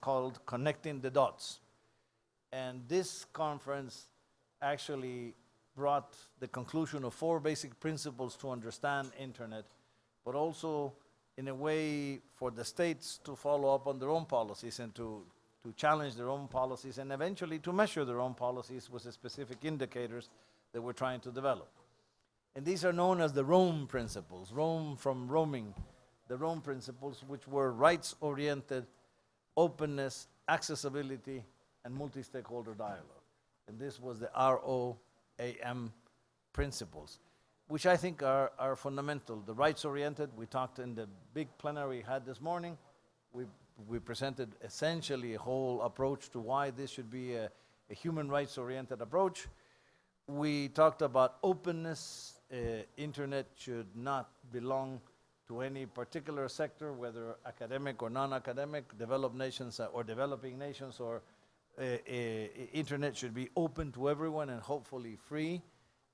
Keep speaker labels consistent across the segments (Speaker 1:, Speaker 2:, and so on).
Speaker 1: called Connecting the Dots. And this conference actually brought the conclusion of 4 basic principles to understand internet, but also in a way for the states to follow up on their own policies and to challenge their own policies and eventually to measure their own policies with the specific indicators that we're trying to develop. And these are known as the Rome principles, Rome from roaming, the Rome principles, which were rights-oriented, openness, accessibility, and multi-stakeholder dialogue. And this was the ROAM principles, which I think are fundamental. The rights-oriented, we talked in the big plenary we had this morning. We presented essentially a whole approach to why this should be a human rights-oriented approach. We talked about openness. Internet should not belong to any particular sector, whether academic or non-academic, developed nations or developing nations, or internet should be open to everyone and hopefully free,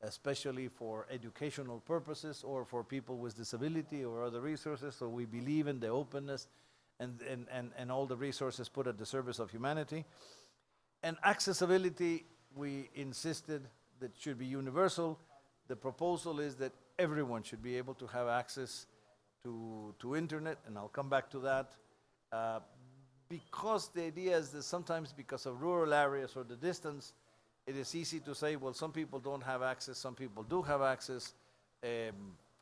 Speaker 1: especially for educational purposes or for people with disability or other resources. So we believe in the openness and all the resources put at the service of humanity. And accessibility, we insisted that should be universal. The proposal is that everyone should be able to have access to internet, and I'll come back to that. Because the idea is that sometimes because of rural areas or the distance, it is easy to say, well, some people don't have access, some people do have access.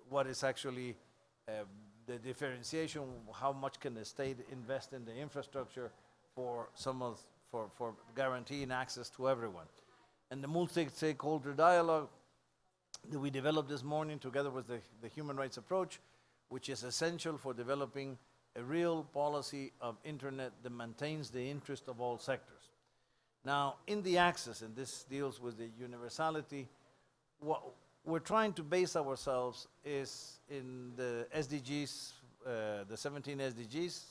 Speaker 1: What is actually the differentiation? How much can the state invest in the infrastructure for guaranteeing access to everyone? And the multi-stakeholder dialogue that we developed this morning together with the human rights approach, which is essential for developing a real policy of internet that maintains the interest of all sectors. Now, in the access, and this deals with the universality, what we're trying to base ourselves is in the SDGs, the 17 SDGs,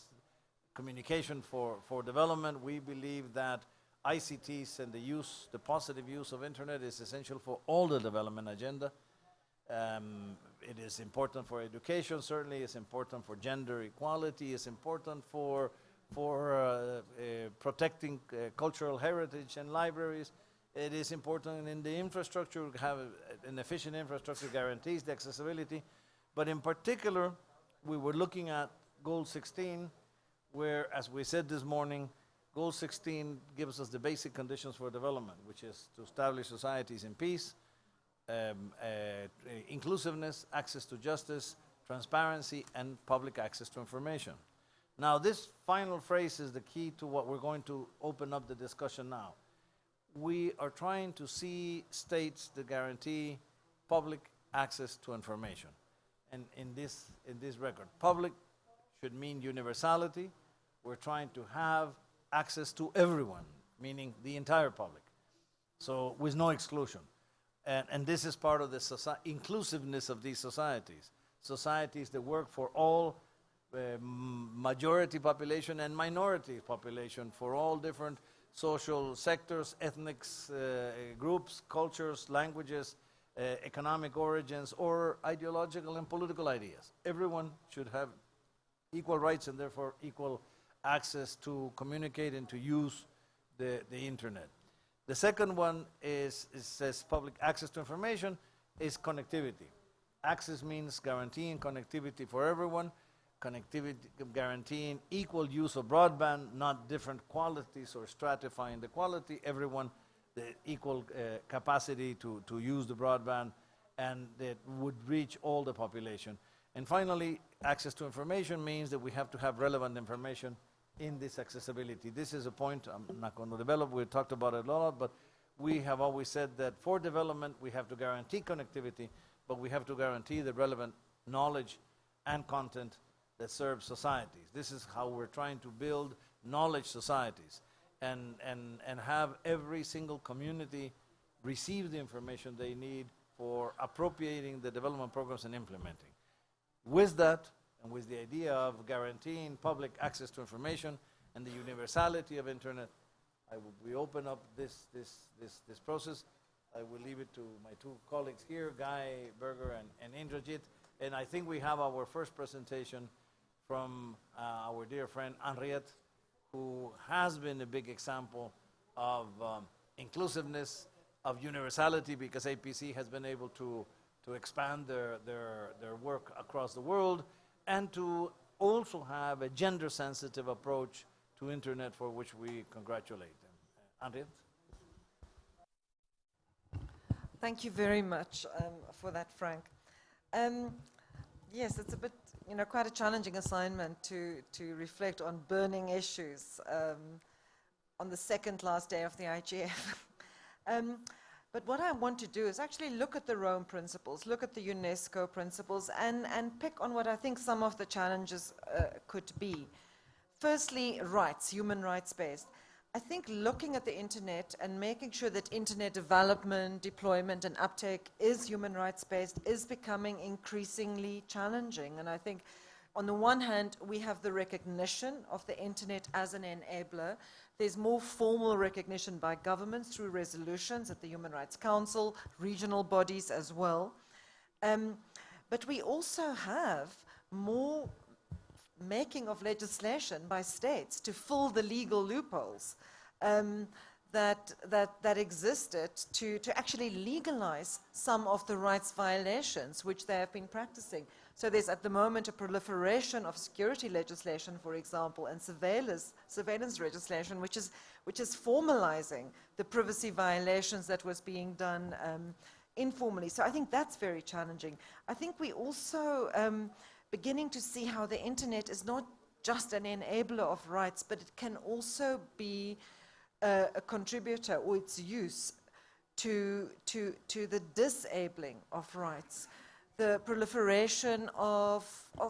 Speaker 1: communication for development. We believe that ICTs and the positive use of internet is essential for all the development agenda. It is important for education, certainly. It's important for gender equality. It's important for protecting cultural heritage and libraries. It is important in the infrastructure. Have an efficient infrastructure guarantees the accessibility. But in particular, we were looking at Goal 16, where, as we said this morning, Goal 16 gives us the basic conditions for development, which is to establish societies in peace, inclusiveness, access to justice, transparency, and public access to information. Now, this final phrase is the key to what we're going to open up the discussion now. We are trying to see states that guarantee public access to information. And in this record, public should mean universality. We're trying to have access to everyone, meaning the entire public, so with no exclusion. And this is part of the inclusiveness of these societies. Societies that work for all majority population and minority population, for all different social sectors, ethnic groups, cultures, languages, economic origins, or ideological and political ideas. Everyone should have equal rights and therefore equal access to communicate and to use the internet. The second one says public access to information is connectivity. Access means guaranteeing connectivity for everyone, connectivity guaranteeing equal use of broadband, not different qualities or stratifying the quality, everyone the equal capacity to use the broadband, and that would reach all the population. And finally, access to information means that we have to have relevant information in this accessibility. This is a point I'm not going to develop. We talked about it a lot, but we have always said that for development, we have to guarantee connectivity, but we have to guarantee the relevant knowledge and content that serve societies. This is how we're trying to build knowledge societies and have every single community receive the information they need for appropriating the development programs and implementing. With that, and with the idea of guaranteeing public access to information and the universality of internet, we open up this process. I will leave it to my two colleagues here, Guy Berger and Indrajit. And I think we have our first presentation from our dear friend Henriette, who has been a big example of inclusiveness, of universality, because APC has been able to expand their work across the world, and to also have a gender-sensitive approach to internet, for which we congratulate them. Andrea?
Speaker 2: Thank you very much for that, Frank. Yes, it's a bit, quite a challenging assignment to reflect on burning issues on the second last day of the IGF. But what I want to do is actually look at the Rome principles, look at the UNESCO principles, and pick on what I think some of the challenges could be. Firstly, rights, human rights-based. I think looking at the internet and making sure that internet development, deployment, and uptake is human rights-based is becoming increasingly challenging. And I think on the one hand, we have the recognition of the internet as an enabler. There's more formal recognition by governments through resolutions at the Human Rights Council, regional bodies as well. But we also have more making of legislation by states to fill the legal loopholes that existed to actually legalize some of the rights violations which they have been practicing. So there's at the moment a proliferation of security legislation, for example, and surveillance legislation, which is formalizing the privacy violations that was being done informally. So I think that's very challenging. I think we also beginning to see how the internet is not just an enabler of rights, but it can also be a contributor, or its use, to the disabling of rights. The proliferation of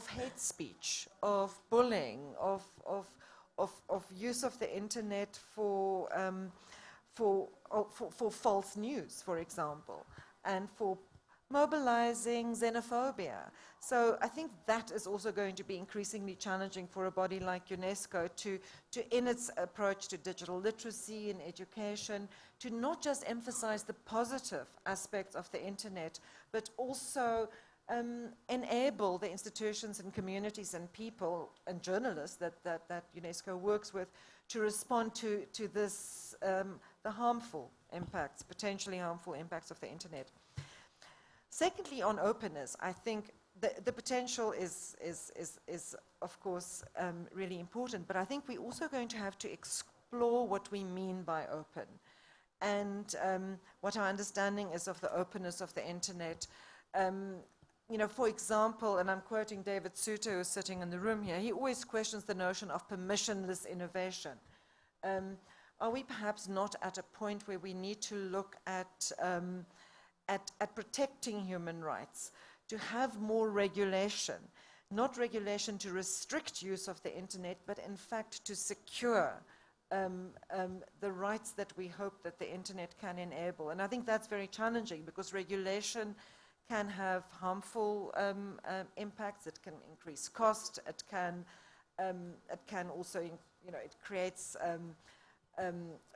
Speaker 2: hate speech, of bullying, of use of the internet for false news, for example, and for mobilizing xenophobia. So I think that is also going to be increasingly challenging for a body like UNESCO to in its approach to digital literacy and education, to not just emphasize the positive aspects of the internet, but also enable the institutions and communities and people and journalists that UNESCO works with to respond to this, the harmful impacts, potentially harmful impacts of the internet. Secondly, on openness, I think the potential is of course really important, but I think we're also going to have to explore what we mean by open, and what our understanding is of the openness of the internet. For example, and I'm quoting David Suter, who's sitting in the room here, he always questions the notion of permissionless innovation. Are we perhaps not at a point where we need to look at protecting human rights, to have more regulation, not regulation to restrict use of the internet, but in fact to secure the rights that we hope that the internet can enable. And I think that's very challenging, because regulation can have harmful impacts. It can increase cost. It can also, it creates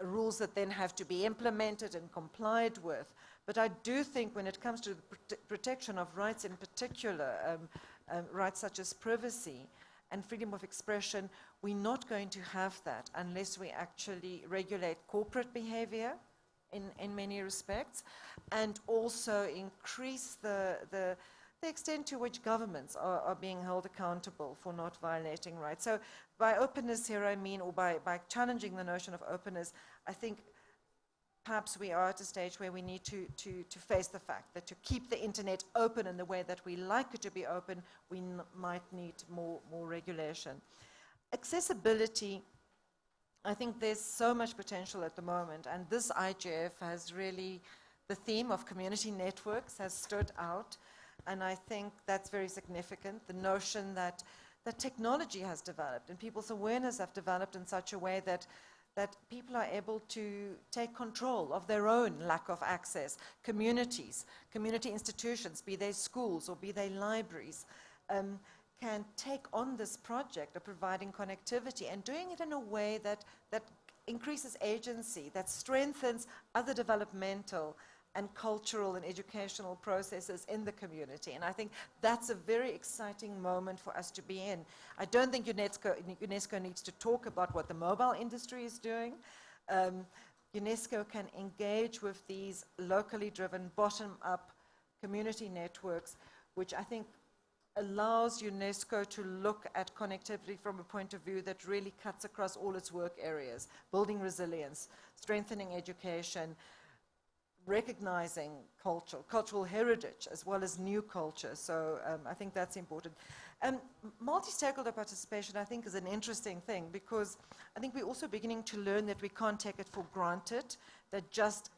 Speaker 2: rules that then have to be implemented and complied with. But I do think when it comes to the protection of rights, in particular, rights such as privacy and freedom of expression, we're not going to have that unless we actually regulate corporate behavior in many respects, and also increase the extent to which governments are being held accountable for not violating rights. So by openness here I mean, or by challenging the notion of openness, I think perhaps we are at a stage where we need to face the fact that to keep the internet open in the way that we like it to be open, we might need more regulation. Accessibility, I think there's so much potential at the moment, and this IGF has really, the theme of community networks has stood out, and I think that's very significant. The notion that technology has developed and people's awareness have developed in such a way that people are able to take control of their own lack of access. Communities, community institutions, be they schools or be they libraries, can take on this project of providing connectivity and doing it in a way that increases agency, that strengthens other developmental and cultural and educational processes in the community. And I think that's a very exciting moment for us to be in. I don't think UNESCO needs to talk about what the mobile industry is doing. UNESCO can engage with these locally driven, bottom-up community networks, which I think allows UNESCO to look at connectivity from a point of view that really cuts across all its work areas, building resilience, strengthening education, recognizing cultural heritage as well as new culture. So I think that's important. Multi-stakeholder participation, I think, is an interesting thing, because I think we're also beginning to learn that we can't take it for granted, that just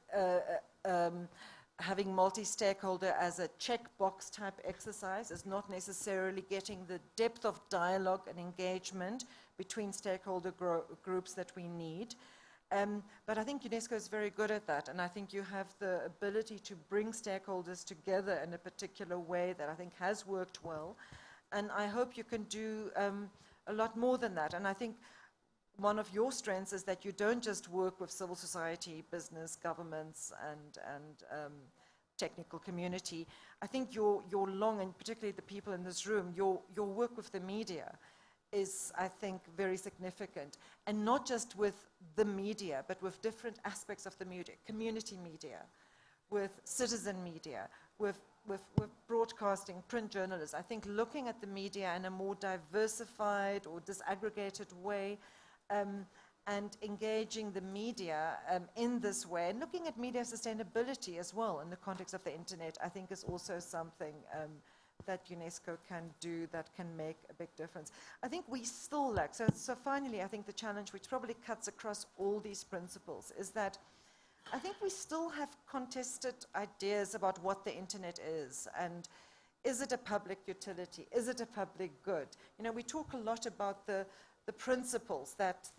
Speaker 2: having multi-stakeholder as a checkbox type exercise is not necessarily getting the depth of dialogue and engagement between stakeholder groups that we need. But I think UNESCO is very good at that, and I think you have the ability to bring stakeholders together in a particular way that I think has worked well, and I hope you can do a lot more than that. And I think one of your strengths is that you don't just work with civil society, business, governments, and technical community. I think your long, and particularly the people in this room, your work with the media is, I think, very significant. And not just with the media, but with different aspects of the media, community media, with citizen media, with broadcasting, print journalists. I think looking at the media in a more diversified or disaggregated way, and engaging the media in this way, and looking at media sustainability as well in the context of the internet, I think is also something that UNESCO can do that can make a big difference. I think we still lack, so finally I think the challenge, which probably cuts across all these principles, is that I think we still have contested ideas about what the internet is, and is it a public utility? Is it a public good? You know, we talk a lot about the principles that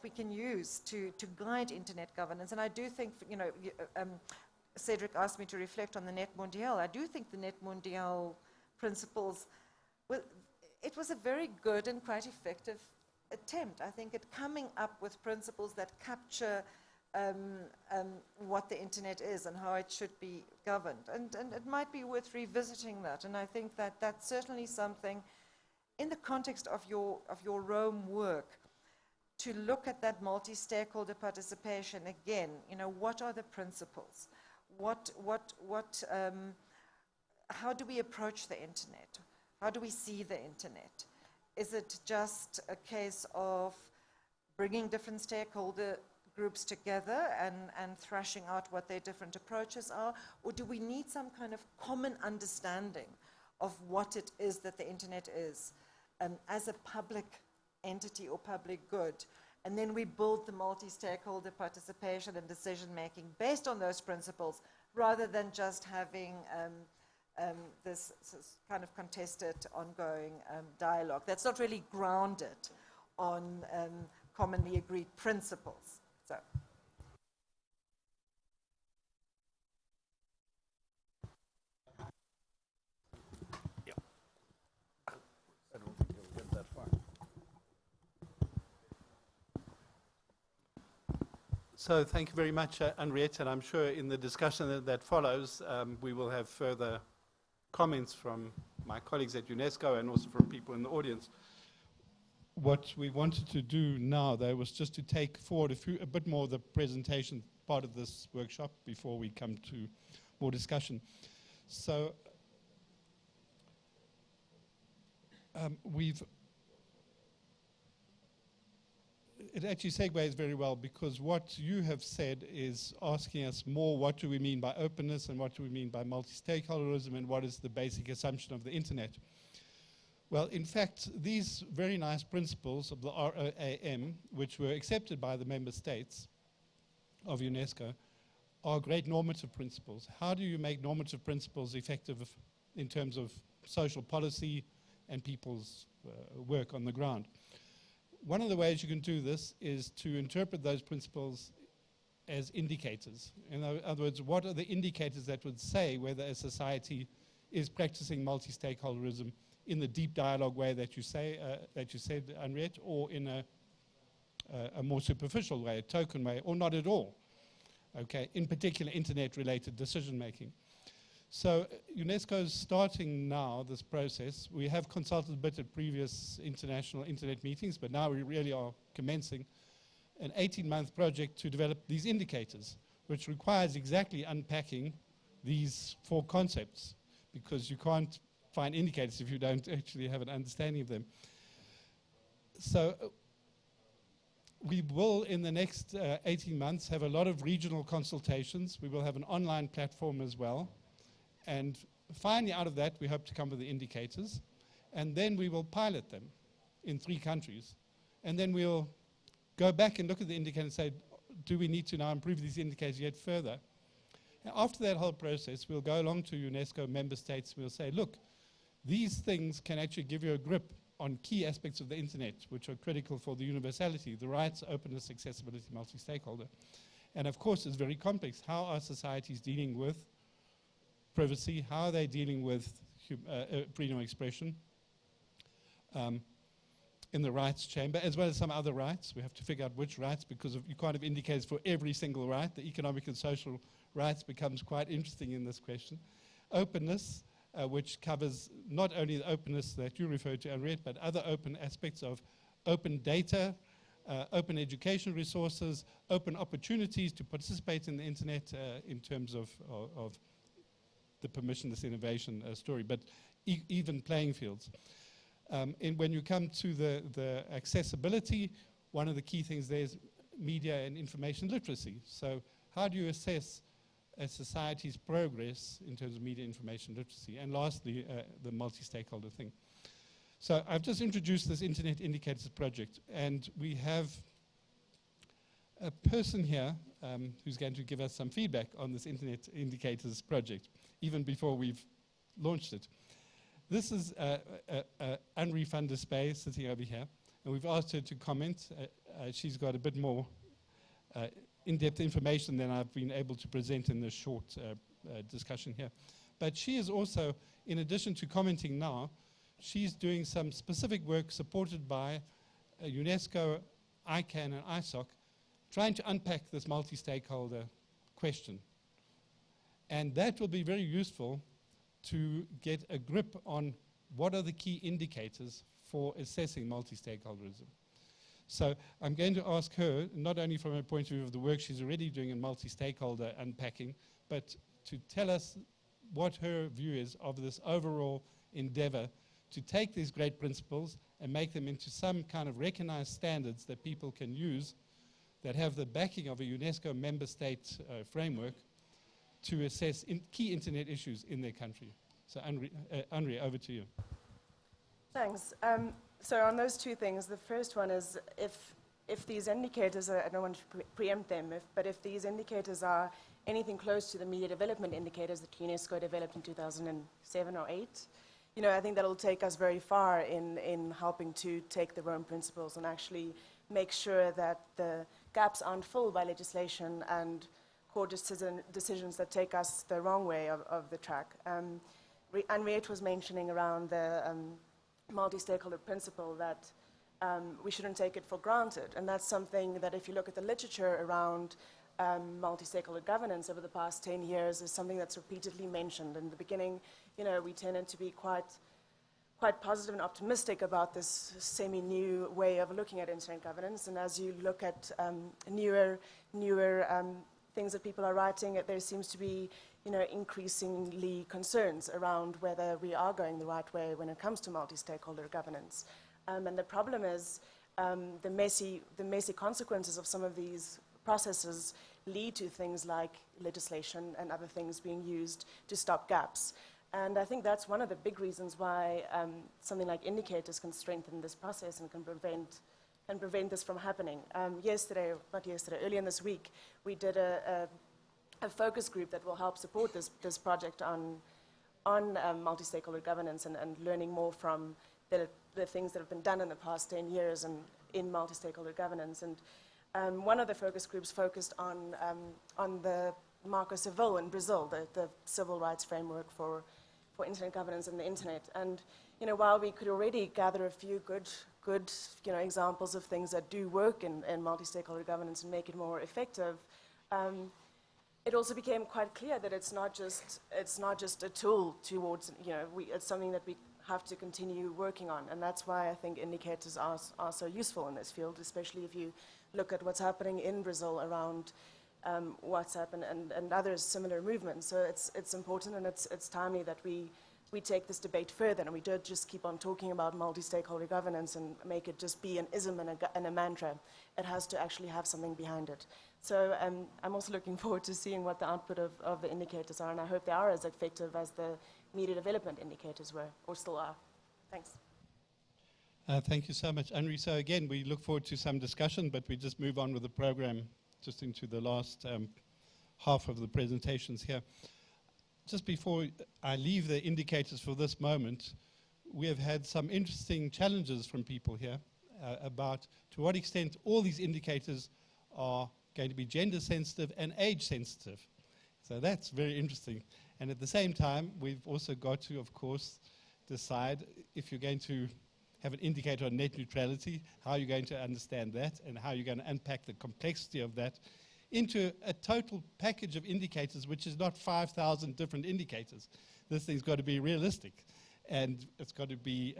Speaker 2: we can use to guide internet governance. And I do think, you know, Cedric asked me to reflect on the Net Mondial. I do think the Net Mondial principles, well, it was a very good and quite effective attempt. I think at coming up with principles that capture what the internet is and how it should be governed. And it might be worth revisiting that. And I think that that's certainly something in the context of your Rome work, to look at that multi-stakeholder participation again. You know, what are the principles? How do we approach the internet? How do we see the internet? Is it just a case of bringing different stakeholder groups together and thrashing out what their different approaches are? Or do we need some kind of common understanding of what it is that the internet is as a public entity or public good? And then we build the multi-stakeholder participation and decision-making based on those principles, rather than just having this kind of contested, ongoing dialogue that's not really grounded on commonly agreed principles. So.
Speaker 1: Yeah. I don't think you'll get that far.
Speaker 3: So thank you very much, Henriette, and I'm sure in the discussion that follows, we will have further comments from my colleagues at UNESCO and also from people in the audience. What we wanted to do now, though, was just to take forward a bit more of the presentation part of this workshop before we come to more discussion. So it actually segues very well, because what you have said is asking us more, what do we mean by openness and what do we mean by multi-stakeholderism and what is the basic assumption of the internet? Well, in fact, these very nice principles of the ROAM, which were accepted by the member states of UNESCO, are great normative principles. How do you make normative principles effective in terms of social policy and people's work on the ground? One of the ways you can do this is to interpret those principles as indicators. In other words, what are the indicators that would say whether a society is practicing multi-stakeholderism in the deep dialogue way that you said, Henriette, or in a more superficial way, a token way, or not at all? okay, in particular internet-related decision-making. So UNESCO is starting now this process. We have consulted a bit at previous international internet meetings, but now we really are commencing an 18-month project to develop these indicators, which requires exactly unpacking these 4 concepts, because you can't find indicators if you don't actually have an understanding of them. So we will, in the next 18 months, have a lot of regional consultations. We will have an online platform as well. And finally, out of that, we hope to come with the indicators. And then we will pilot them in 3 countries. And then we'll go back and look at the indicator and say, do we need to now improve these indicators yet further? And after that whole process, we'll go along to UNESCO member states. We'll say, look, these things can actually give you a grip on key aspects of the internet, which are critical for the universality, the rights, openness, accessibility, multi-stakeholder. And of course, it's very complex. How are societies dealing with privacy? How are they dealing with freedom of expression in the rights chamber, as well as some other rights? We have to figure out which rights, because you can't have indicators for every single right. The economic and social rights becomes quite interesting in this question. Openness, which covers not only the openness that you referred to, Henriette, but other open aspects of open data, open education resources, open opportunities to participate in the internet in terms of the permissionless innovation story, but even playing fields. And when you come to the accessibility, one of the key things there is media and information literacy. So how do you assess a society's progress in terms of media information literacy? And lastly, the multi-stakeholder thing. So I've just introduced this Internet Indicators project, and we have a person here who's going to give us some feedback on this Internet Indicators project, even before we've launched it. This is Henri van der Spey sitting over here, and we've asked her to comment. She's got a bit more in-depth information than I've been able to present in this short discussion here. But she is also, in addition to commenting now, she's doing some specific work supported by UNESCO, ICANN, and ISOC, trying to unpack this multi-stakeholder question. And that will be very useful to get a grip on what are the key indicators for assessing multi-stakeholderism. So I'm going to ask her, not only from a point of view of the work she's already doing in multi-stakeholder unpacking, but to tell us what her view is of this overall endeavor to take these great principles and make them into some kind of recognized standards that people can use, that have the backing of a UNESCO member state framework to assess key internet issues in their country. So Henri, over to you.
Speaker 4: Thanks. So on those 2 things, the first one is if these indicators are, I don't want to preempt them, but if these indicators are anything close to the media development indicators that UNESCO developed in 2007 or 8, you know, I think that'll take us very far in helping to take the Rome principles and actually make sure that the gaps aren't filled by legislation and court decisions that take us the wrong way of the track. Henriette was mentioning around the multi-stakeholder principle that we shouldn't take it for granted. And that's something that if you look at the literature around multi-stakeholder governance over the past 10 years is something that's repeatedly mentioned. In the beginning, you know, we tended to be quite positive and optimistic about this semi-new way of looking at internet governance. And as you look at newer things that people are writing, there seems to be, you know, increasingly concerns around whether we are going the right way when it comes to multi-stakeholder governance. And the problem is the messy consequences of some of these processes lead to things like legislation and other things being used to stop gaps. And I think that's one of the big reasons why something like indicators can strengthen this process and can prevent this from happening. Earlier in this week, we did a focus group that will help support this project on multi-stakeholder governance and learning more from the things that have been done in the past 10 years and in multi-stakeholder governance. And one of the focus groups focused on the Marco Civil in Brazil, the civil rights framework for internet governance and the internet. And you know, while we could already gather a few good examples of things that do work in multi-stakeholder governance and make it more effective, it also became quite clear that it's not just a tool towards, it's something that we have to continue working on, and that's why I think indicators are so useful in this field, especially if you look at what's happening in Brazil around WhatsApp and other similar movements. So it's important, and it's timely that we take this debate further, and we don't just keep on talking about multi-stakeholder governance and make it just be an ism and a mantra. It has to actually have something behind it. So I'm also looking forward to seeing what the output of the indicators are, and I hope they are as effective as the media development indicators were, or still are. Thanks.
Speaker 3: Thank you so much, Henri. So again, we look forward to some discussion, but we just move on with the program just into the last half of the presentations here. Just before I leave the indicators for this moment, we have had some interesting challenges from people here about to what extent all these indicators are going to be gender sensitive and age sensitive. So that's very interesting. And at the same time, we've also got to, of course, decide if you're going to have an indicator on net neutrality, how you're going to understand that, and how you're going to unpack the complexity of that into a total package of indicators, which is not 5,000 different indicators. This thing's got to be realistic, and it's got to be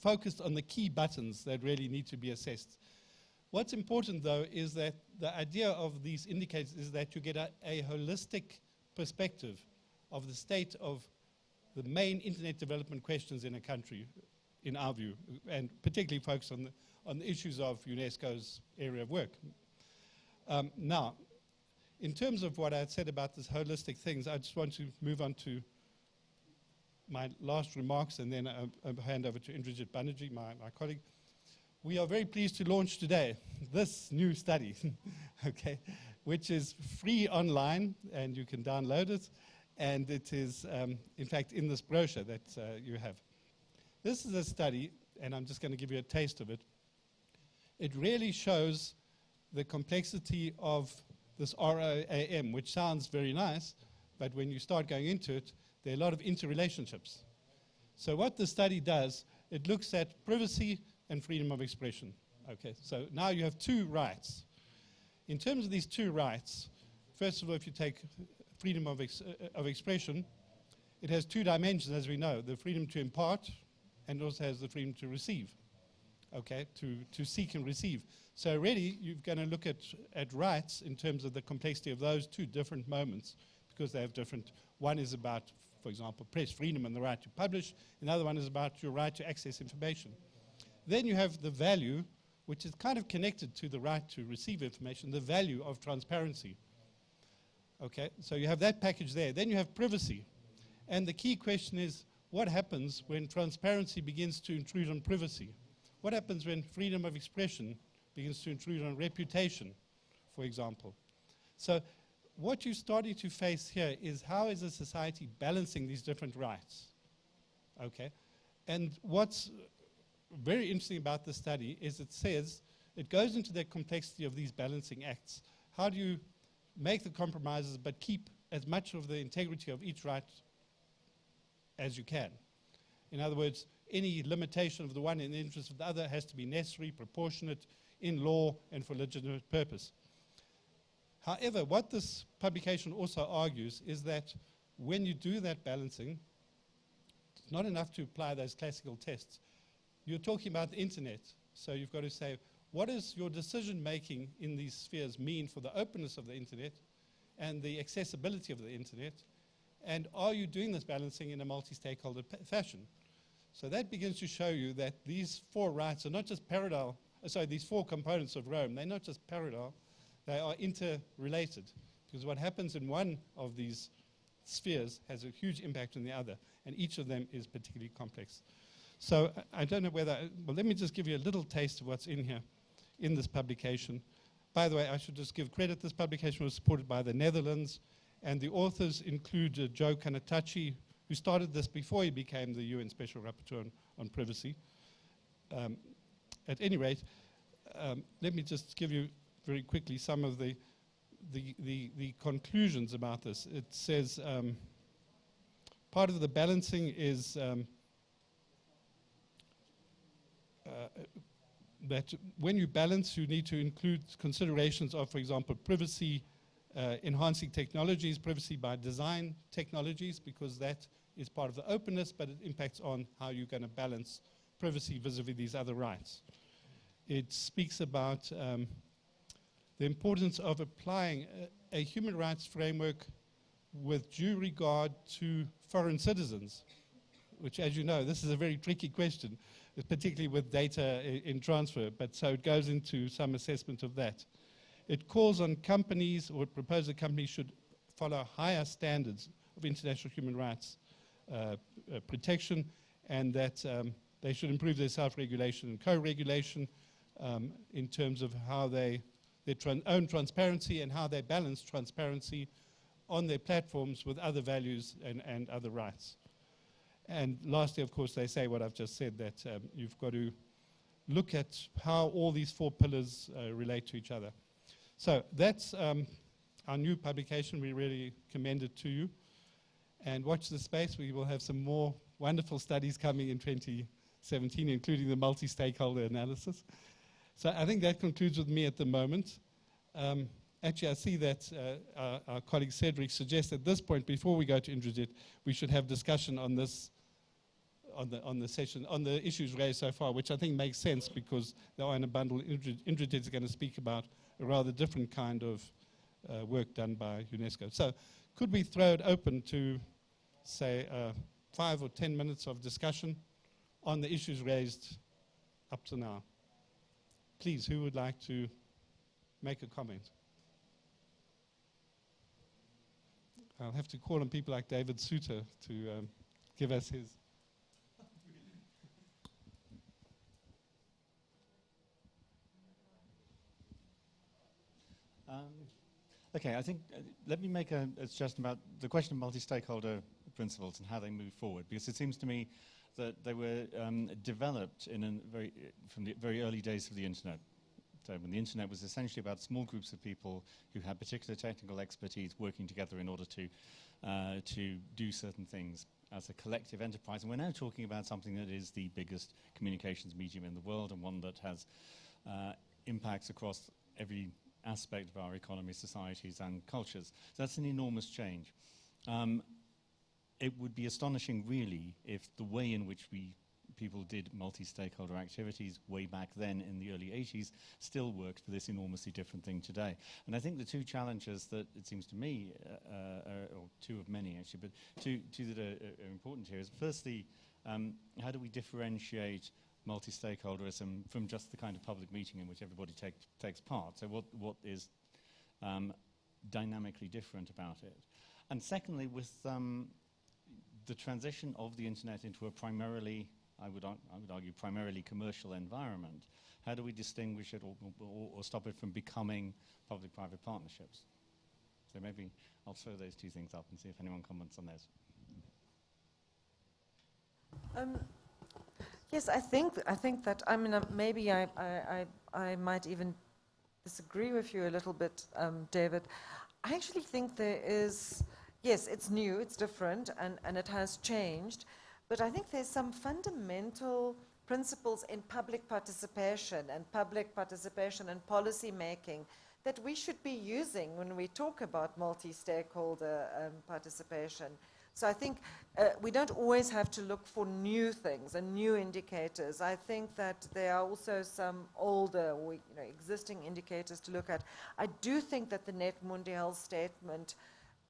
Speaker 3: focused on the key buttons that really need to be assessed. What's important, though, is that the idea of these indicators is that you get a holistic perspective of the state of the main internet development questions in a country, in our view, and particularly focus on the issues of UNESCO's area of work. Now, in terms of what I had said about this holistic things, I just want to move on to my last remarks, and then I'll hand over to Indrajit Banerjee, my colleague. We are very pleased to launch today this new study, okay, which is free online, and you can download it, and it is, in fact, in this brochure that you have. This is a study, and I'm just going to give you a taste of it. It really shows the complexity of this ROAM, which sounds very nice, but when you start going into it, there are a lot of interrelationships. So what the study does, it looks at privacy and freedom of expression. Okay, so now you have two rights. In terms of these two rights, first of all, if you take freedom of expression, it has two dimensions, as we know, the freedom to impart and also has the freedom to receive, okay, to seek and receive. So already you're going to look at rights in terms of the complexity of those two different moments, because they have different, one is about, for example, press freedom and the right to publish, another one is about your right to access information. Then you have the value, which is kind of connected to the right to receive information, the value of transparency. Okay, so you have that package there. Then you have privacy. And the key question is, what happens when transparency begins to intrude on privacy? What happens when freedom of expression begins to intrude on reputation, for example? So what you're starting to face here is how is a society balancing these different rights? Okay, and what's very interesting about the study is it says, it goes into the complexity of these balancing acts. How do you make the compromises but keep as much of the integrity of each right as you can? In other words, any limitation of the one in the interest of the other has to be necessary, proportionate, in law, and for legitimate purpose. However, what this publication also argues is that when you do that balancing, it's not enough to apply those classical tests. You're talking about the internet, so you've got to say, what does your decision-making in these spheres mean for the openness of the internet and the accessibility of the internet? And are you doing this balancing in a multi-stakeholder fashion? So that begins to show you that these four rights are not just parallel, these four components of Rome, they're not just parallel, they are interrelated. Because what happens in one of these spheres has a huge impact on the other, and each of them is particularly complex. So I don't know whether, well, let me just give you a little taste of what's in here, in this publication. By the way, I should just give credit. This publication was supported by the Netherlands, and the authors include Joe Kanatachi, who started this before he became the UN Special Rapporteur on privacy. At any rate, let me just give you very quickly some of the conclusions about this. It says part of the balancing is that when you balance, you need to include considerations of, for example, privacy, enhancing technologies, privacy by design technologies, because that is part of the openness, but it impacts on how you're going to balance privacy vis-a-vis these other rights. It speaks about the importance of applying a human rights framework with due regard to foreign citizens, which, as you know, this is a very tricky question, particularly with data in transfer, but so it goes into some assessment of that. It calls on companies, or it proposes that companies should follow higher standards of international human rights protection, and that they should improve their self-regulation and co-regulation in terms of how their own transparency and how they balance transparency on their platforms with other values and other rights. And lastly, of course, they say what I've just said, that you've got to look at how all these four pillars relate to each other. So that's our new publication. We really commend it to you. And watch the space. We will have some more wonderful studies coming in 2017, including the multi-stakeholder analysis. So I think that concludes with me at the moment. Actually, I see that our colleague Cedric suggests at this point, before we go to Indrajit, we should have discussion on this, on the session, on the issues raised so far, which I think makes sense because they are in a bundle. Indrajit is going to speak about a rather different kind of work done by UNESCO. So could we throw it open to, say, 5 or 10 minutes of discussion on the issues raised up to now? Please, who would like to make a comment? I'll have to call on people like David Souter to give us his.
Speaker 5: Okay, I think let me make a suggestion about the question of multi-stakeholder principles and how they move forward, because it seems to me that they were developed in from the very early days of the internet. So when the internet was essentially about small groups of people who had particular technical expertise working together in order to do certain things as a collective enterprise. And we're now talking about something that is the biggest communications medium in the world, and one that has impacts across every aspect of our economy, societies and cultures. So that's an enormous change. It would be astonishing, really, if the way in which people did multi-stakeholder activities way back then in the early 80s still worked for this enormously different thing today. And I think the two challenges that it seems to me, or two of many actually, but two that are important here is firstly, how do we differentiate multi-stakeholderism from just the kind of public meeting in which everybody takes part? So what is dynamically different about it? And secondly, with the transition of the internet into a primarily, I would argue, primarily commercial environment, how do we distinguish it or stop it from becoming public-private partnerships? So maybe I'll throw those two things up and see if anyone comments on those.
Speaker 2: Yes, I think that, I mean, maybe I might even disagree with you a little bit, David. I actually think there is, yes, it's new, it's different, and it has changed, but I think there's some fundamental principles in public participation and policy making that we should be using when we talk about multi-stakeholder participation. So I think we don't always have to look for new things and new indicators. I think that there are also some older, existing indicators to look at. I do think that the Net Mondiale statement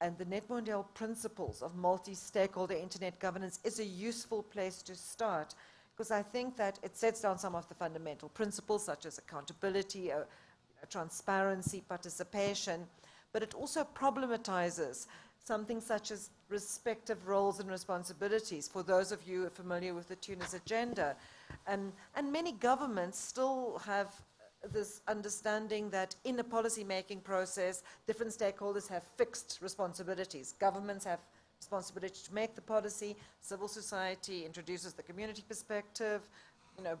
Speaker 2: and the Net Mondiale principles of multi-stakeholder internet governance is a useful place to start, because I think that it sets down some of the fundamental principles such as accountability, transparency, participation, but it also problematizes something such as respective roles and responsibilities for those of you who are familiar with the Tunis agenda. And many governments still have this understanding that in a policy-making process, different stakeholders have fixed responsibilities. Governments have responsibility to make the policy, civil society introduces the community perspective,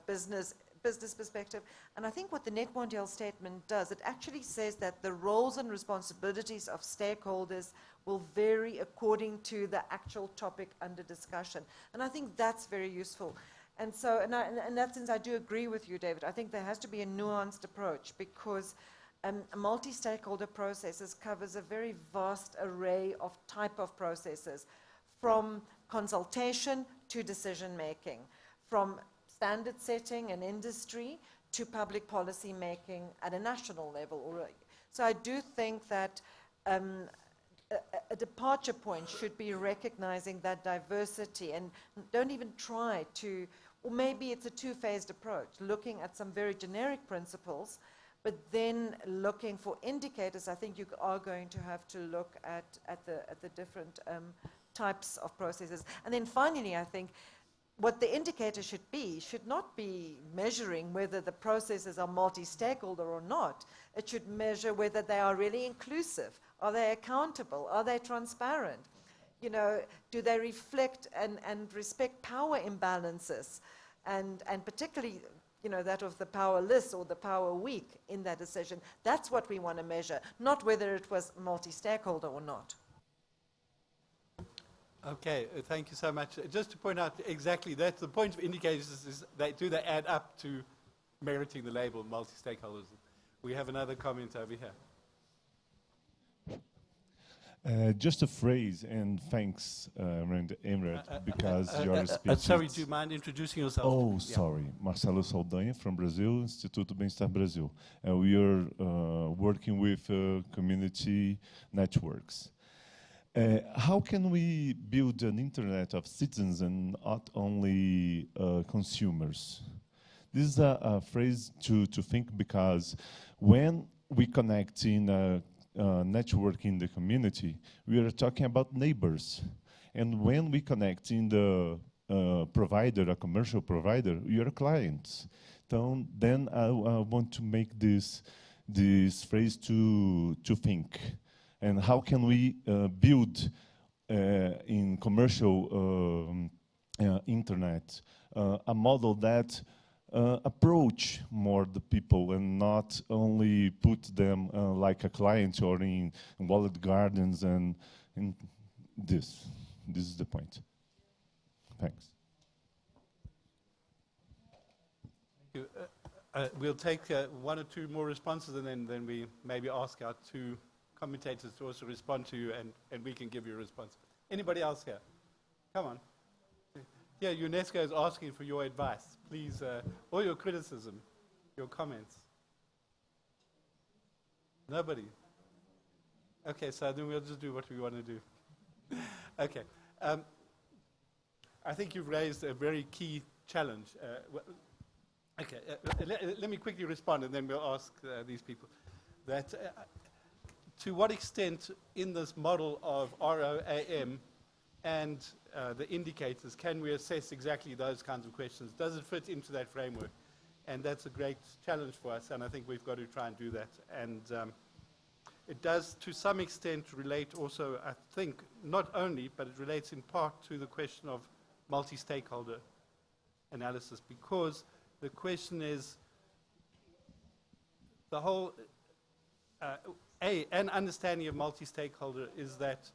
Speaker 2: business perspective. And I think what the Net Mondiale statement does, it actually says that the roles and responsibilities of stakeholders will vary according to the actual topic under discussion. And I think that's very useful. And so, in that sense, I do agree with you, David. I think there has to be a nuanced approach, because multi-stakeholder processes covers a very vast array of type of processes, from consultation to decision-making, from standard setting and industry to public policy making at a national level. So I do think that a departure point should be recognizing that diversity, and don't even try to, or maybe it's a two-phased approach, looking at some very generic principles, but then looking for indicators. I think you are going to have to look at the different types of processes. And then finally, I think what the indicator should not be measuring whether the processes are multi-stakeholder or not. It should measure whether they are really inclusive. Are they accountable? Are they transparent? You know, do they reflect and respect power imbalances? And particularly, you know, that of the powerless or the power weak in that decision. That's what we want to measure, not whether it was multi-stakeholder or not.
Speaker 6: Okay, thank you so much. Just to point out exactly that, the point of indicators is they add up to meriting the label multi-stakeholders. We have another comment over here.
Speaker 7: Just a phrase, and thanks, Emret, because your speech.
Speaker 6: Sorry, do you mind introducing yourself?
Speaker 7: Oh,
Speaker 6: Yeah.
Speaker 7: sorry. Marcelo Saldanha from Brazil, Instituto Bem-Estar Brasil. We are working with community networks. How can we build an internet of citizens and not only consumers? This is a phrase to think, because when we connect in a network in the community, we are talking about neighbors. And when we connect in the provider, a commercial provider, we are clients. Then I want to make this phrase to think. And how can we build in commercial internet a model that approach more the people and not only put them like a client or in walled gardens and this. This is the point. Thanks.
Speaker 6: Thank you. We'll take one or two more responses, and then we maybe ask our two commentators to also respond to you, and we can give you a response. Anybody else here? Come on. Yeah, UNESCO is asking for your advice. Please, or your criticism, your comments. Nobody? Okay, so then we'll just do what we want to do. Okay. I think you've raised a very key challenge. Okay, let me quickly respond, and then we'll ask these people. That to what extent in this model of ROAM and the indicators can we assess exactly those kinds of questions? Does it fit into that framework? And that's a great challenge for us, and I think we've got to try and do that. And it does, to some extent, relate also, I think, not only, but it relates in part to the question of multi-stakeholder analysis, because the question is the whole, an understanding of multi-stakeholder is that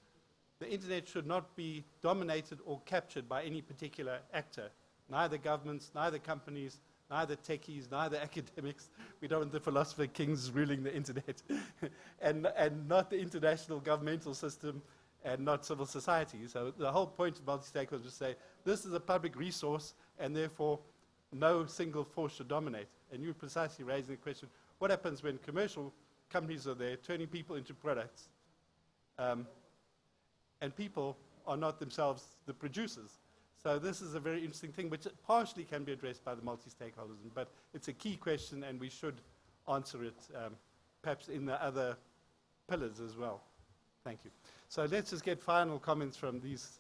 Speaker 6: the internet should not be dominated or captured by any particular actor, neither governments, neither companies, neither techies, neither academics. We don't want the philosopher kings ruling the internet, and not the international governmental system, and not civil society. So the whole point of multi-stakeholder is to say, this is a public resource, and therefore no single force should dominate. And you're precisely raising the question, what happens when commercial companies are there turning people into products, and people are not themselves the producers? So this is a very interesting thing, which partially can be addressed by the multi-stakeholderism, but it's a key question, and we should answer it perhaps in the other pillars as well. Thank you. So let's just get final comments from these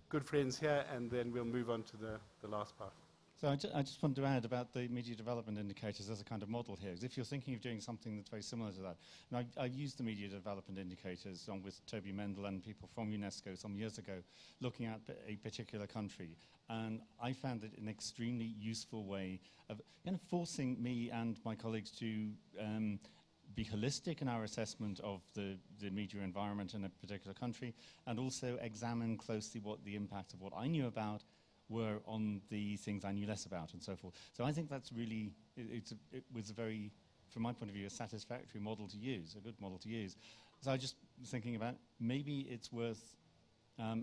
Speaker 6: good friends here, and then we'll move on to the last part.
Speaker 5: So I just wanted to add about the media development indicators as a kind of model here. If you're thinking of doing something that's very similar to that, and I've used the media development indicators along with Toby Mendel and people from UNESCO some years ago, looking at a particular country. And I found it an extremely useful way of forcing me and my colleagues to be holistic in our assessment of the media environment in a particular country, and also examine closely what the impact of what I knew about were on the things I knew less about, and so forth. So I think that's really, it was a very from my point of view, a satisfactory model to use, a good model to use. So I just was thinking about maybe it's worth,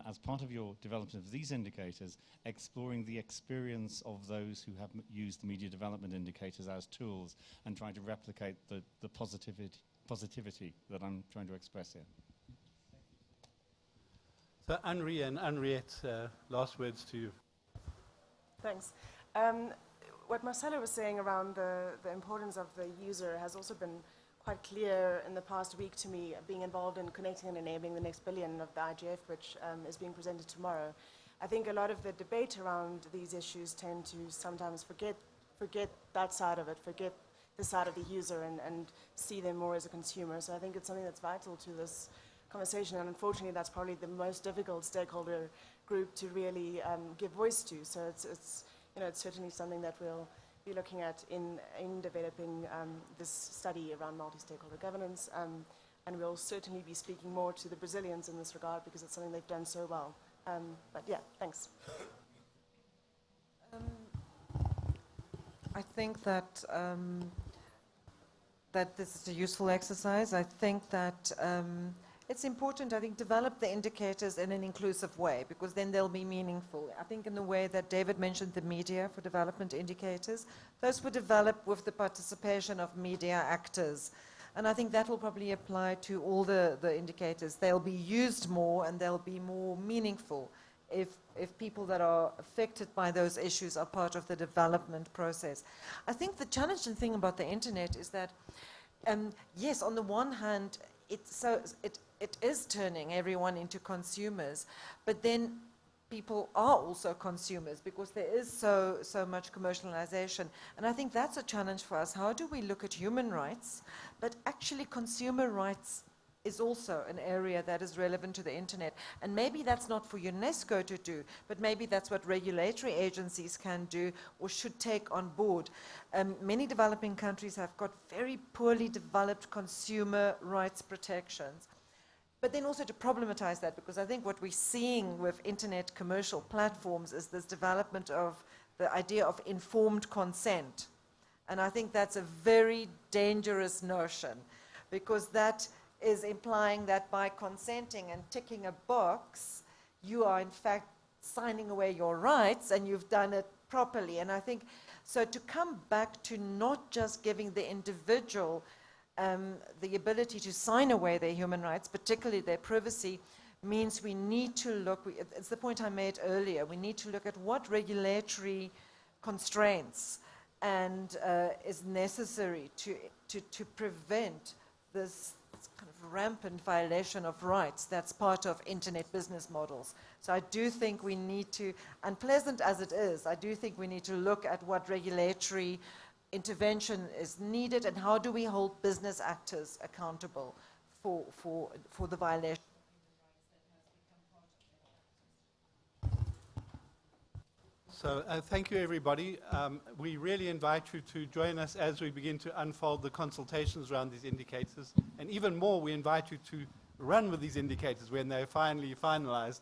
Speaker 5: as part of your development of these indicators, exploring the experience of those who have used the media development indicators as tools and trying to replicate the positivity that I'm trying to express here.
Speaker 6: So Henri and Henriette, last words to you.
Speaker 4: Thanks. What Marcelo was saying around the importance of the user has also been quite clear in the past week to me, being involved in connecting and enabling the next billion of the IGF, which is being presented tomorrow. I think a lot of the debate around these issues tend to sometimes forget that side of it, forget the side of the user and see them more as a consumer. So I think it's something that's vital to this conversation, and unfortunately that's probably the most difficult stakeholder group to really give voice to. So it's certainly something that we'll be looking at in developing this study around multi-stakeholder governance, and we'll certainly be speaking more to the Brazilians in this regard because it's something they've done so well. But yeah, thanks.
Speaker 2: I think that that this is a useful exercise. I think that it's important, develop the indicators in an inclusive way, because then they'll be meaningful. I think in the way that David mentioned the media for development indicators, those were developed with the participation of media actors. And I think that will probably apply to all the indicators. They'll be used more and they'll be more meaningful if people that are affected by those issues are part of the development process. I think the challenging thing about the internet is that, yes, on the one hand, it is turning everyone into consumers, but then people are also consumers because there is so much commercialization. And I think that's a challenge for us. How do we look at human rights, but actually consumer rights is also an area that is relevant to the internet. And maybe that's not for UNESCO to do, but maybe that's what regulatory agencies can do or should take on board. Many developing countries have got very poorly developed consumer rights protections. But then also to problematize that, because I think what we're seeing with internet commercial platforms is this development of the idea of informed consent. And I think that's a very dangerous notion, because that is implying that by consenting and ticking a box, you are in fact signing away your rights and you've done it properly. And I think, so to come back to not just giving the individual the ability to sign away their human rights, particularly their privacy, means we need to look, it's the point I made earlier, we need to look at what regulatory constraints and is necessary to prevent this kind of rampant violation of rights that's part of internet business models. So I do think we need to, unpleasant as it is, I do think we need to look at what regulatory intervention is needed and how do we hold business actors accountable for the violation.
Speaker 6: So thank you, everybody. We really invite you to join us as we begin to unfold the consultations around these indicators. And even more, we invite you to run with these indicators when they're finally finalized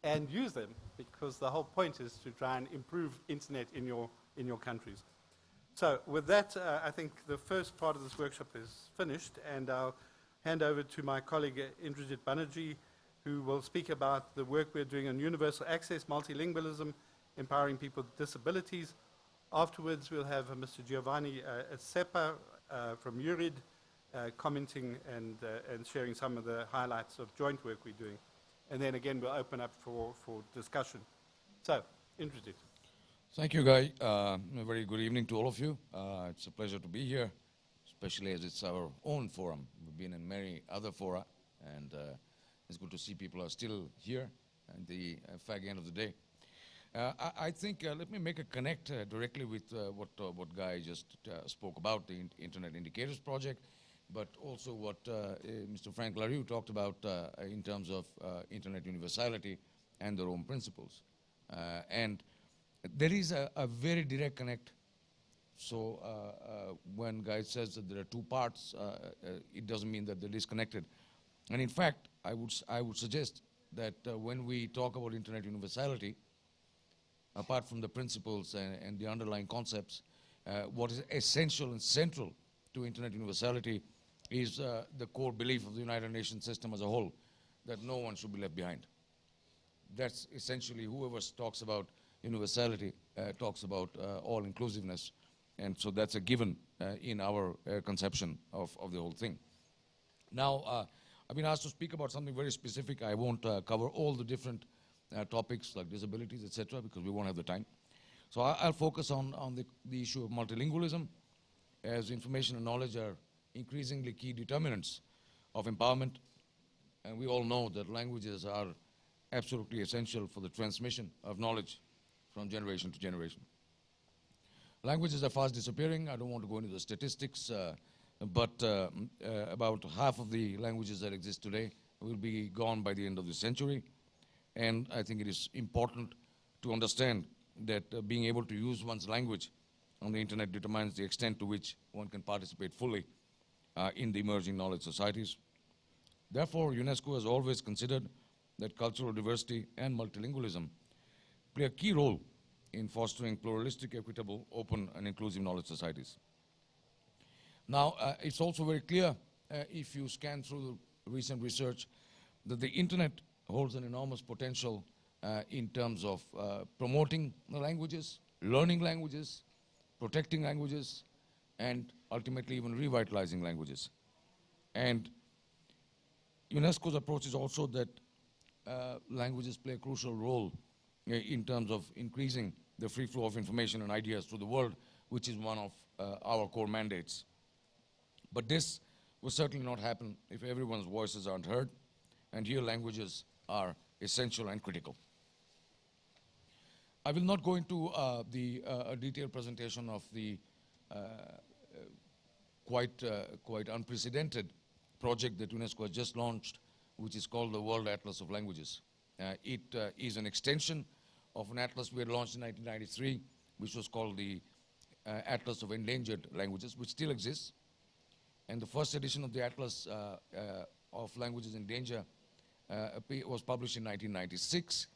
Speaker 6: and use them, because the whole point is to try and improve internet in your countries. So with that, I think the first part of this workshop is finished, and I'll hand over to my colleague Indrajit Banerjee, who will speak about the work we're doing on universal access, multilingualism, empowering people with disabilities. Afterwards, we'll have Mr. Giovanni Sepa from URID commenting and sharing some of the highlights of joint work we're doing. And then again, we'll open up for discussion. So, Indrajit.
Speaker 8: Thank you, Guy. A very good evening to all of you. It's a pleasure to be here, especially as it's our own forum. We've been in many other fora, and it's good to see people are still here at the fag end of the day. I think, let me make a connect directly with what Guy just spoke about, the Internet Indicators Project, but also what Mr. Frank LaRue talked about in terms of Internet universality and the Rome principles. And there is a very direct connect. So when Guy says that there are two parts, it doesn't mean that they're disconnected. And in fact, I would suggest that when we talk about Internet universality, apart from the principles and the underlying concepts, what is essential and central to internet universality is the core belief of the United Nations system as a whole, that no one should be left behind. That's essentially, whoever talks about universality talks about all-inclusiveness, and so that's a given in our conception of the whole thing. Now, I've been asked to speak about something very specific. I won't cover all the different topics like disabilities, etc., because we won't have the time. So I'll focus on the issue of multilingualism, as information and knowledge are increasingly key determinants of empowerment. And we all know that languages are absolutely essential for the transmission of knowledge from generation to generation. Languages are fast disappearing. I don't want to go into the statistics, but about half of the languages that exist today will be gone by the end of the century. And I think it is important to understand that being able to use one's language on the internet determines the extent to which one can participate fully in the emerging knowledge societies. Therefore, UNESCO has always considered that cultural diversity and multilingualism play a key role in fostering pluralistic, equitable, open, and inclusive knowledge societies. Now, it's also very clear, if you scan through the recent research, that the internet holds an enormous potential in terms of promoting the languages, learning languages, protecting languages, and ultimately even revitalizing languages. And UNESCO's approach is also that languages play a crucial role in terms of increasing the free flow of information and ideas to the world, which is one of our core mandates. But this will certainly not happen if everyone's voices aren't heard, and here languages are essential and critical. I will not go into a detailed presentation of the quite unprecedented project that UNESCO has just launched, which is called the World Atlas of Languages. It is an extension of an atlas we had launched in 1993, which was called the Atlas of Endangered Languages, which still exists. And the first edition of the Atlas of Languages in Danger was published in 1996.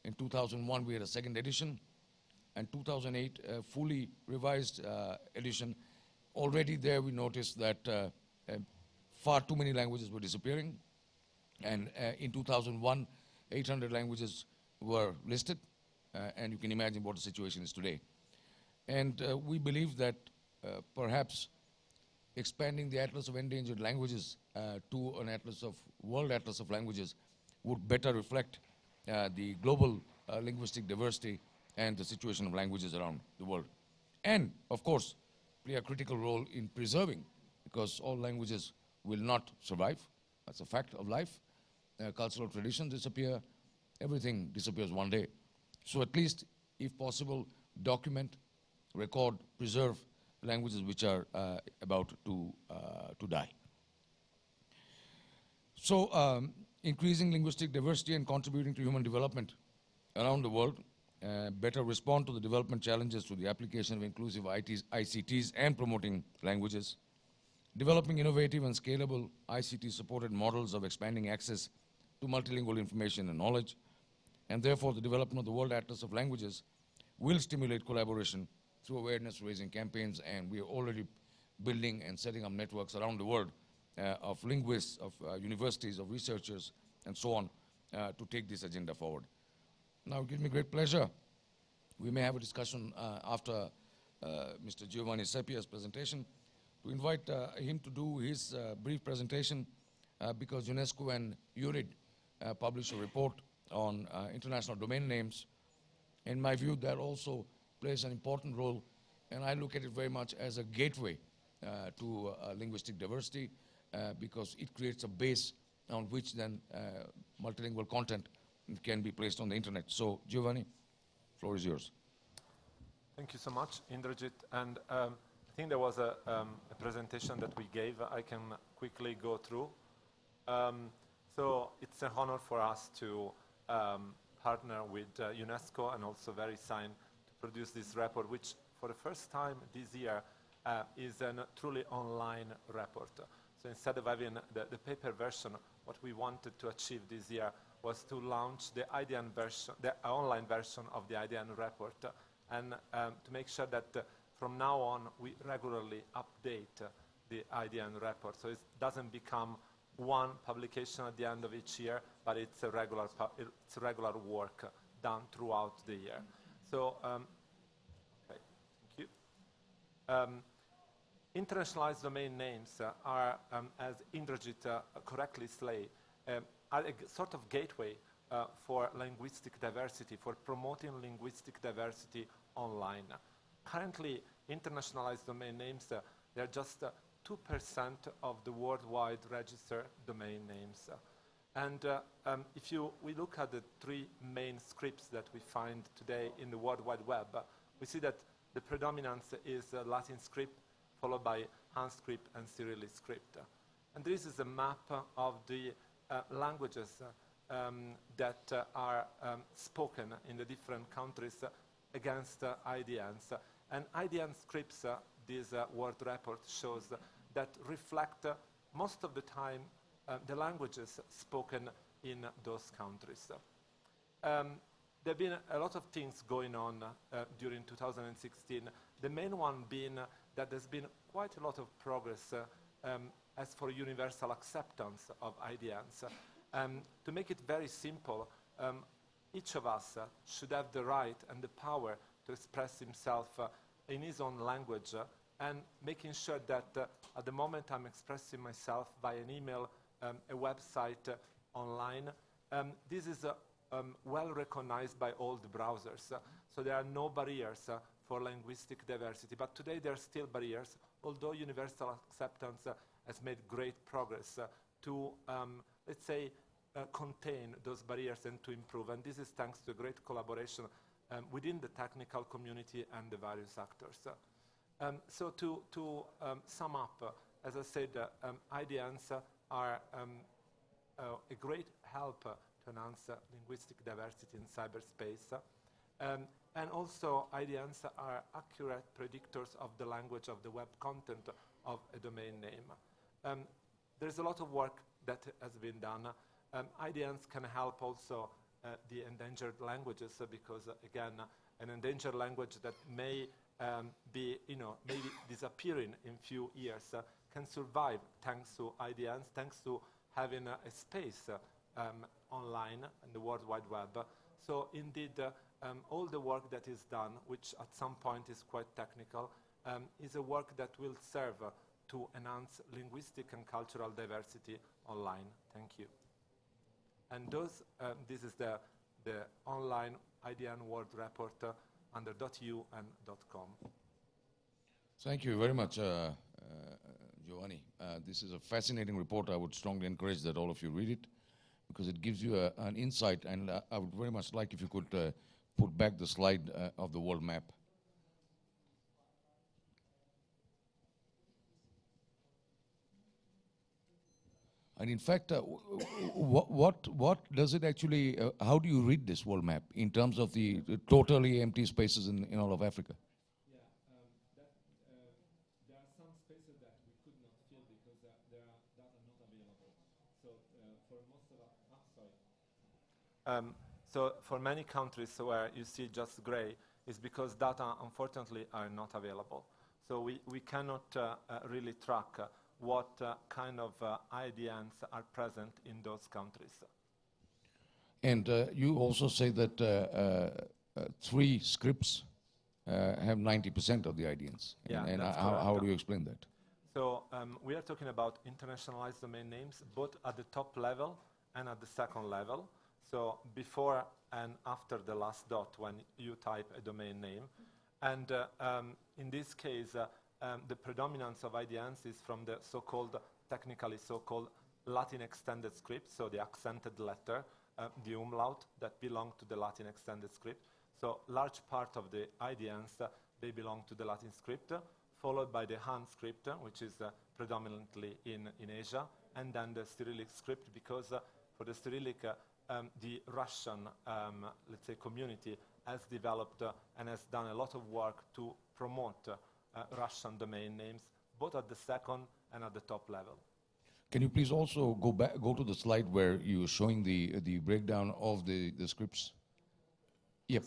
Speaker 8: In 2001, we had a second edition, and 2008, a fully revised edition. Already there, we noticed that far too many languages were disappearing, and in 2001, 800 languages were listed, and you can imagine what the situation is today. And we believe that perhaps expanding the Atlas of Endangered Languages to an World Atlas of Languages would better reflect the global linguistic diversity and the situation of languages around the world. And, of course, play a critical role in preserving, because all languages will not survive. That's a fact of life. Cultural traditions disappear. Everything disappears one day. So at least, if possible, document, record, preserve languages which are about to die. So, increasing linguistic diversity and contributing to human development around the world, better respond to the development challenges through the application of inclusive ICTs and promoting languages, developing innovative and scalable ICT-supported models of expanding access to multilingual information and knowledge, and therefore the development of the World Atlas of Languages will stimulate collaboration through awareness-raising campaigns, and we are already building and setting up networks around the world of linguists, of universities, of researchers, and so on, to take this agenda forward. Now, it gives me great pleasure. We may have a discussion after Mr. Giovanni Seppia's presentation, to invite him to do his brief presentation, because UNESCO and URID published a report on international domain names. In my view, that also plays an important role, and I look at it very much as a gateway to linguistic diversity, because it creates a base on which then multilingual content can be placed on the internet. So, Giovanni, floor is yours.
Speaker 9: Thank you so much, Indrajit. And I think there was a presentation that we gave. I can quickly go through. So it's an honor for us to partner with UNESCO, and also VeriSign, to produce this report, which for the first time this year is a truly online report. So instead of having the paper version, what we wanted to achieve this year was to launch the IDN version, the online version of the IDN report, and to make sure that from now on, we regularly update the IDN report. So it doesn't become one publication at the end of each year, but it's a regular work done throughout the year. So, okay, thank you. Internationalized domain names are, as Indrajit correctly said, are a sort of gateway for linguistic diversity, for promoting linguistic diversity online. Currently, internationalized domain names, they're just 2% of the worldwide registered domain names. And if we look at the three main scripts that we find today in the World Wide Web, we see that the predominance is Latin script, followed by Han script and Cyrillic script. And this is a map of the languages that are spoken in the different countries against IDNs. And IDN scripts, this world report shows that reflect most of the time the languages spoken in those countries. There have been a lot of things going on during 2016. The main one being that there's been quite a lot of progress as for universal acceptance of IDNs. To make it very simple, each of us should have the right and the power to express himself in his own language, and making sure that at the moment I'm expressing myself by an email, a website, online, this is well recognized by all the browsers. So there are no barriers for linguistic diversity. But today there are still barriers, although universal acceptance has made great progress to, let's say, contain those barriers and to improve. And this is thanks to great collaboration within the technical community and the various actors. So to sum up, as I said, IDNs are a great help to enhance linguistic diversity in cyberspace. And also, IDNs are accurate predictors of the language of the web content of a domain name. There's a lot of work that has been done. IDNs can help also the endangered languages because, again, an endangered language that may be, maybe disappearing in few years can survive thanks to IDNs, thanks to having a space online in the World Wide Web. So indeed, all the work that is done, which at some point is quite technical, is a work that will serve to enhance linguistic and cultural diversity online. Thank you. And this is the online IDN World Report under .eu and .com.
Speaker 8: Thank you very much, Giovanni. This is a fascinating report. I would strongly encourage that all of you read it because it gives you an insight, and I would very much like if you could put back the slide of the world map. And in fact, what does it actually, how do you read this world map in terms of the totally empty spaces in all of Africa?
Speaker 3: Yeah, there are some spaces that we could not fill because there are data not available. So for most of our,
Speaker 9: So for many countries where you see just gray, is because data, unfortunately, are not available. So we cannot really track what kind of IDNs are present in those countries.
Speaker 8: And you also say that 3 scripts have 90% of the IDNs.
Speaker 9: Yeah,
Speaker 8: and
Speaker 9: that's
Speaker 8: how
Speaker 9: correct.
Speaker 8: do you explain that?
Speaker 9: So we are talking about internationalized domain names, both at the top level and at the second level. So before and after the last dot when you type a domain name. And in this case, the predominance of IDNs is from the technically so-called Latin extended script, so the accented letter, the umlaut, that belong to the Latin extended script. So large part of the IDNs, they belong to the Latin script, followed by the Han script, which is predominantly in Asia, and then the Cyrillic script, because for the Cyrillic, the Russian, let's say, community has developed and has done a lot of work to promote Russian domain names, both at the second and at the top level.
Speaker 8: Can you please also go to the slide where you're showing the breakdown of the scripts? Yep.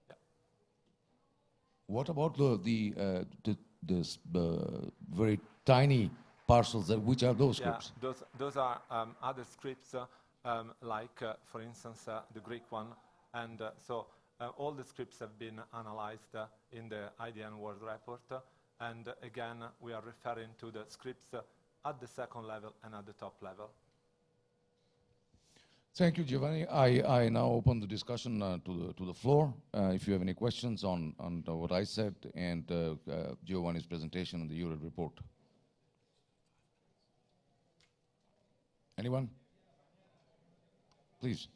Speaker 9: Yeah.
Speaker 8: What about the very tiny parcels? Which are those
Speaker 9: Yeah,
Speaker 8: scripts?
Speaker 9: those are other scripts, like, for instance, the Greek one. And so all the scripts have been analyzed in the IDN World Report. And again, we are referring to the scripts at the second level and at the top level.
Speaker 8: Thank you, Giovanni. I now open the discussion to the floor. If you have any questions on what I said and Giovanni's presentation on the URED report. Anyone? Please.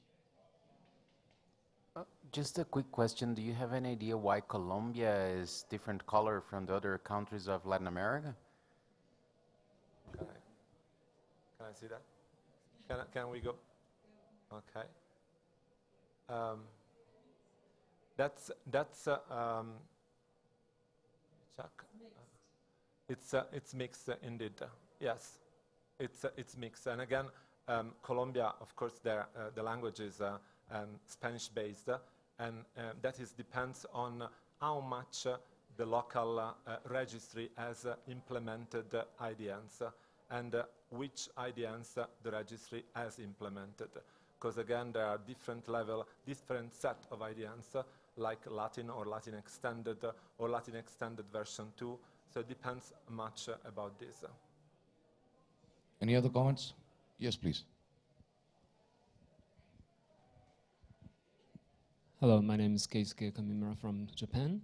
Speaker 10: Just a quick question. Do you have any idea why Colombia is different color from the other countries of Latin America?
Speaker 9: Can I see that? Can we go? Okay. That's check. It's mixed indeed. Yes, it's mixed. And again, Colombia, of course, the language is Spanish-based, and that depends on how much the local registry has implemented IDNs and which IDNs the registry has implemented. Because again, there are different set of IDNs, like Latin or Latin Extended or Latin Extended version 2. So it depends much about this.
Speaker 8: Any other comments? Yes, please.
Speaker 11: Hello, my name is Keisuke Kamimura from Japan.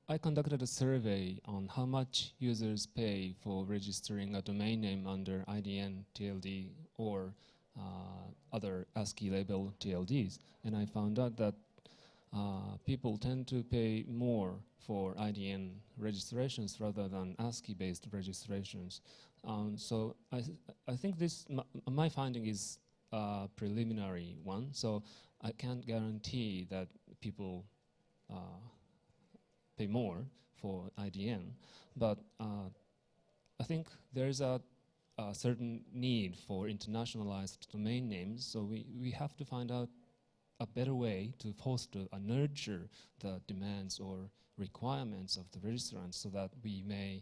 Speaker 11: I conducted a survey on how much users pay for registering a domain name under IDN, TLD, or other ASCII label TLDs. And I found out that people tend to pay more for IDN registrations rather than ASCII-based registrations. So I think my finding is a preliminary one, so I can't guarantee that people pay more for IDN, but I think there's a certain need for internationalized domain names, so we have to find out a better way to foster and nurture the demands or requirements of the registrants so that we may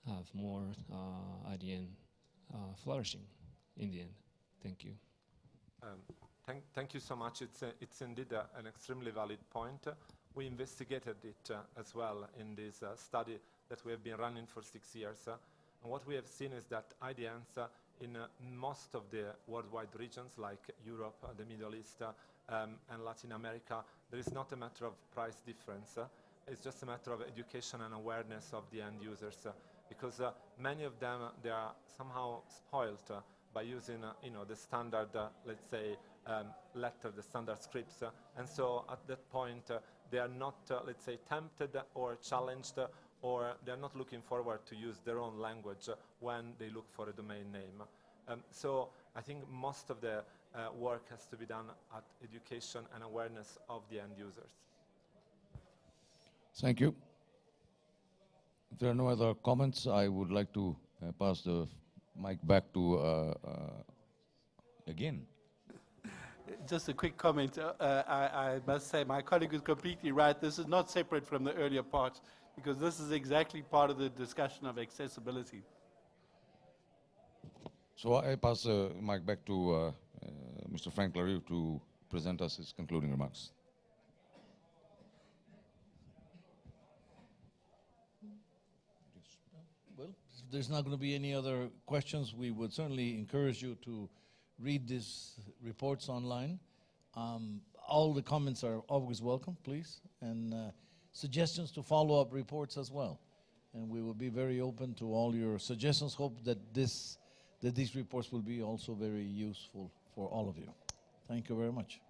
Speaker 11: have more IDN flourishing in the end. Thank you.
Speaker 9: Thank you so much. It's indeed an extremely valid point. We investigated it as well in this study that we have been running for 6 years. And what we have seen is that IDNs in most of the worldwide regions like Europe, the Middle East, and Latin America, there is not a matter of price difference. It's just a matter of education and awareness of the end users. Because many of them, they are somehow spoiled by using the standard, let's say, the standard scripts. And so at that point, they are not, let's say, tempted or challenged, or they're not looking forward to use their own language when they look for a domain name. So I think most of the work has to be done at education and awareness of the end users.
Speaker 8: Thank you. If there are no other comments, I would like to pass the mic back to again.
Speaker 6: Just a quick comment. I must say my colleague is completely right. This is not separate from the earlier part, because this is exactly part of the discussion of accessibility.
Speaker 8: So I pass the mic back to Mr. Frank Larue to present us his concluding remarks.
Speaker 1: Well, if there's not going to be any other questions, we would certainly encourage you to read these reports online. All the comments are always welcome, please, and suggestions to follow up reports as well. And we will be very open to all your suggestions. Hope that these reports will be also very useful for all of you. Thank you very much.